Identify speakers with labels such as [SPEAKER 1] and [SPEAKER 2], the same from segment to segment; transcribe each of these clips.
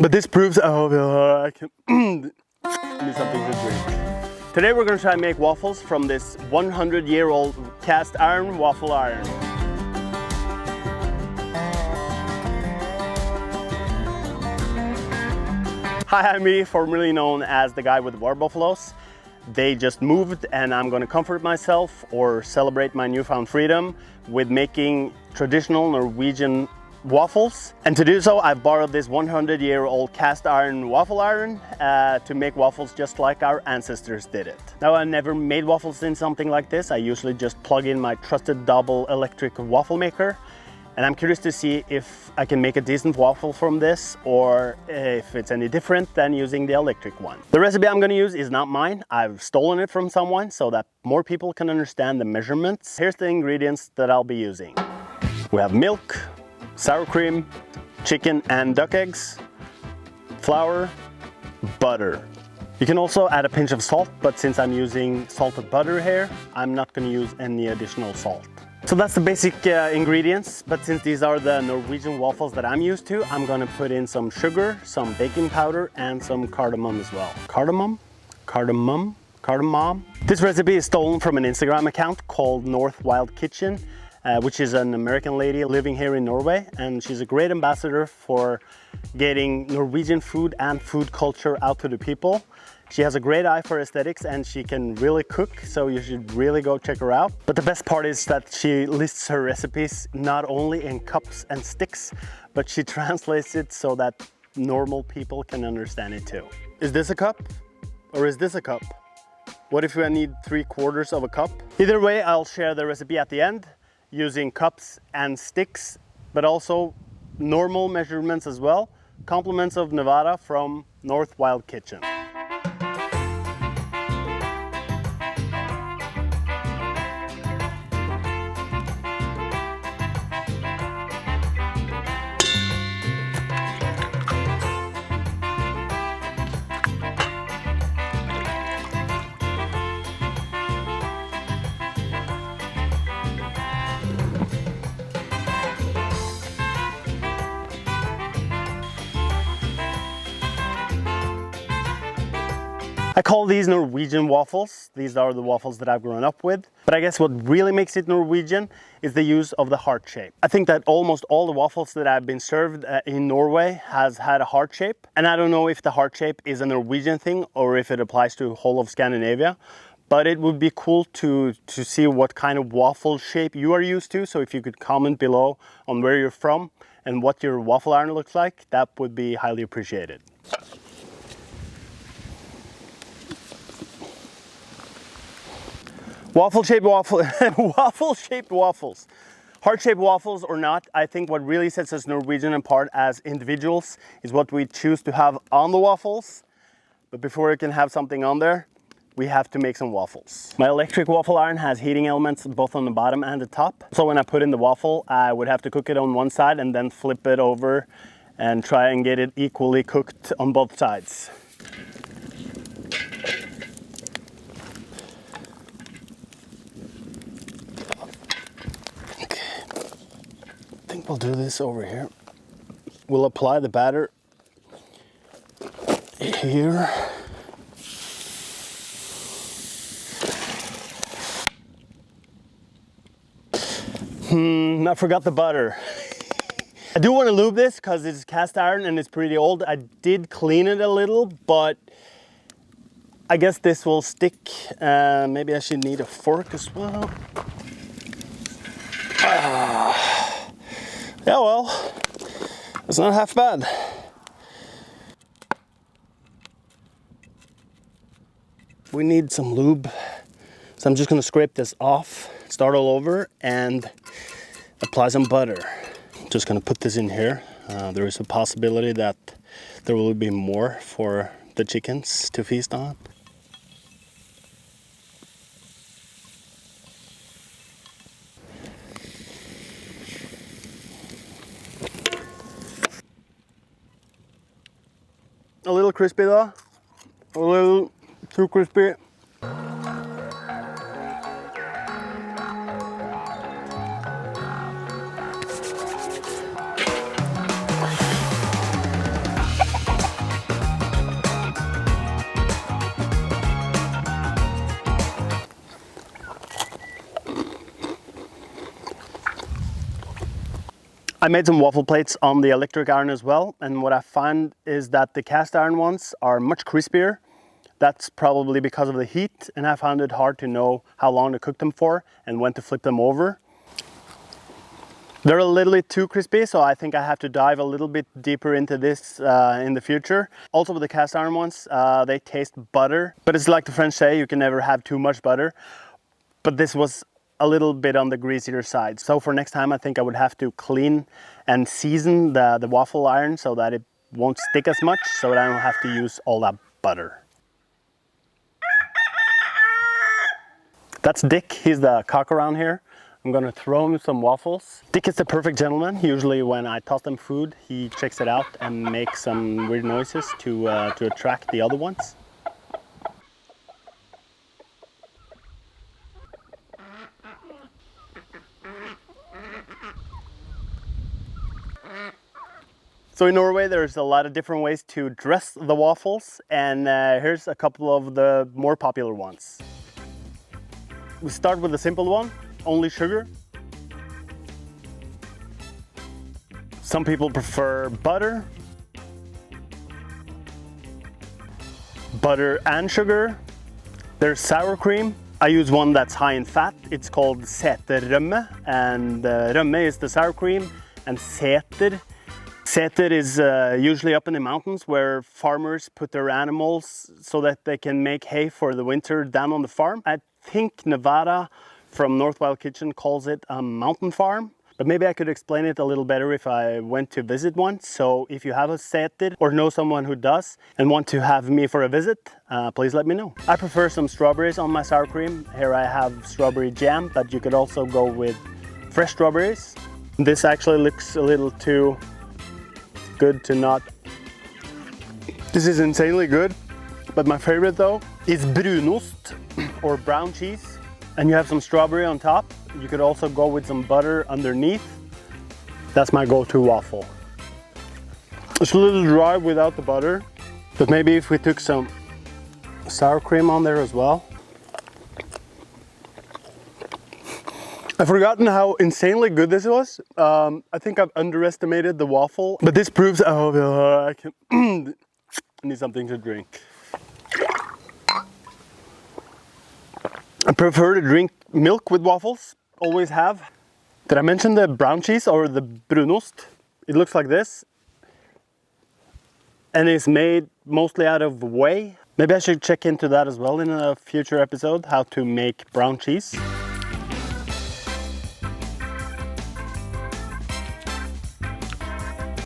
[SPEAKER 1] But this proves, oh, I can need something to drink. Today we're gonna try and make waffles from this 100-year-old cast iron waffle iron. Hi, I'm me, formerly known as the guy with the water buffaloes. They just moved and I'm gonna comfort myself or celebrate my newfound freedom with making traditional Norwegian waffles. And to do so, I've borrowed this 100-year-old cast iron waffle iron to make waffles just like our ancestors did it. Now, I never made waffles in something like this. I usually just plug in my trusted double electric waffle maker. And I'm curious to see if I can make a decent waffle from this or if it's any different than using the electric one. The recipe I'm gonna use is not mine. I've stolen it from someone so that more people can understand the measurements. Here's the ingredients that I'll be using. We have milk, sour cream, chicken and duck eggs, flour, butter. You can also add a pinch of salt, but since I'm using salted butter here, I'm not gonna use any additional salt. So that's the basic ingredients, but since these are the Norwegian waffles that I'm used to, I'm gonna put in some sugar, some baking powder, and some cardamom as well. Cardamom? Cardamom? Cardamom? This recipe is stolen from an Instagram account called North Wild Kitchen, which is an American lady living here in Norway, and she's a great ambassador for getting Norwegian food and food culture out to the people. She has a great eye for aesthetics and she can really cook, so you should really go check her out. But the best part is that she lists her recipes not only in cups and sticks, but she translates it so that normal people can understand it too. Is this a cup? Or is this a cup? What if I need 3/4 of a cup? Either way, I'll share the recipe at the end using cups and sticks, but also normal measurements as well. Compliments of Nevada from North Wild Kitchen. I call these Norwegian waffles. These are the waffles that I've grown up with. But I guess what really makes it Norwegian is the use of the heart shape. I think that almost all the waffles that have been served in Norway has had a heart shape. And I don't know if the heart shape is a Norwegian thing or if it applies to whole of Scandinavia. But it would be cool to see what kind of waffle shape you are used to. So if you could comment below on where you're from and what your waffle iron looks like, that would be highly appreciated. Waffle-shaped waffles. Heart-shaped waffles or not, I think what really sets us Norwegian apart as individuals is what we choose to have on the waffles. But before we can have something on there, we have to make some waffles. My electric waffle iron has heating elements both on the bottom and the top. So when I put in the waffle, I would have to cook it on one side and then flip it over and try and get it equally cooked on both sides. I think we'll do this over here. We'll apply the batter here. I forgot the butter. I do want to lube this because it's cast iron and it's pretty old. I did clean it a little, but I guess this will stick. Maybe I should need a fork as well. Yeah, well, it's not half bad. We need some lube, so I'm just gonna scrape this off, start all over, and apply some butter. Just gonna put this in here. There is a possibility that there will be more for the chickens to feast on. A little crispy though, a little too crispy. I made some waffle plates on the electric iron as well, and what I find is that the cast iron ones are much crispier. That's probably because of the heat, and I found it hard to know how long to cook them for and when to flip them over. They're a little bit too crispy, so I think I have to dive a little bit deeper into this in the future. Also with the cast iron ones, they taste butter, but it's like the French say, you can never have too much butter. But this was a little bit on the greasier side. So for next time, I think I would have to clean and season the waffle iron so that it won't stick as much, so that I don't have to use all that butter. That's Dick, he's the cock around here. I'm gonna throw him some waffles. Dick is the perfect gentleman. Usually when I toss them food, he checks it out and makes some weird noises to attract the other ones. So in Norway, there's a lot of different ways to dress the waffles, and here's a couple of the more popular ones. We start with the simple one. Only sugar. Some people prefer butter. Butter and sugar. There's sour cream. I use one that's high in fat. It's called seterrømme, and rømme is the sour cream, and seter is usually up in the mountains where farmers put their animals so that they can make hay for the winter down on the farm. I think Nevada from North Wild Kitchen calls it a mountain farm, but maybe I could explain it a little better if I went to visit one. So if you have a seter or know someone who does and want to have me for a visit, please let me know. I prefer some strawberries on my sour cream. Here I have strawberry jam, but you could also go with fresh strawberries. This actually looks a little too good to not. This is insanely good, but my favorite though is brunost or brown cheese. And you have some strawberry on top. You could also go with some butter underneath. That's my go-to waffle. It's a little dry without the butter, but maybe if we took some sour cream on there as well. I've forgotten how insanely good this was. I think I've underestimated the waffle, but this proves, I need something to drink. I prefer to drink milk with waffles, always have. Did I mention the brown cheese or the brunost? It looks like this. And it's made mostly out of whey. Maybe I should check into that as well in a future episode, how to make brown cheese.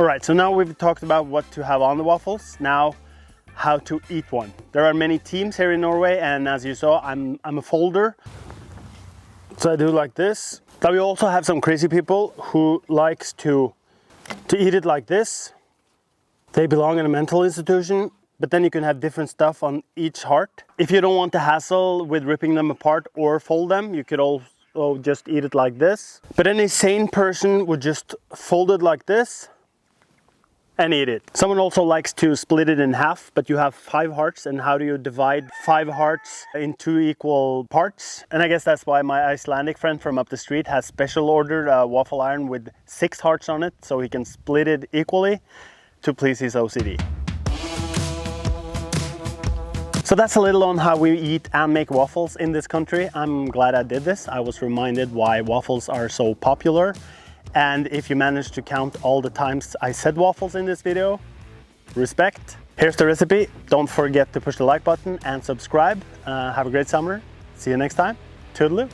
[SPEAKER 1] All right, so now we've talked about what to have on the waffles. Now, how to eat one. There are many teams here in Norway, and as you saw, I'm a folder. So I do like this. Now we also have some crazy people who likes to eat it like this. They belong in a mental institution, but then you can have different stuff on each heart. If you don't want the hassle with ripping them apart or fold them, you could also just eat it like this. But any sane person would just fold it like this and eat it. Someone also likes to split it in half, but you have 5 hearts, and how do you divide 5 hearts in 2 equal parts? And I guess that's why my Icelandic friend from up the street has special ordered a waffle iron with 6 hearts on it, so he can split it equally to please his OCD. So that's a little on how we eat and make waffles in this country. I'm glad I did this. I was reminded why waffles are so popular. And if you managed to count all the times I said waffles in this video, respect. Here's the recipe. Don't forget to push the like button and subscribe. Have a great summer. See you next time. Toodaloo.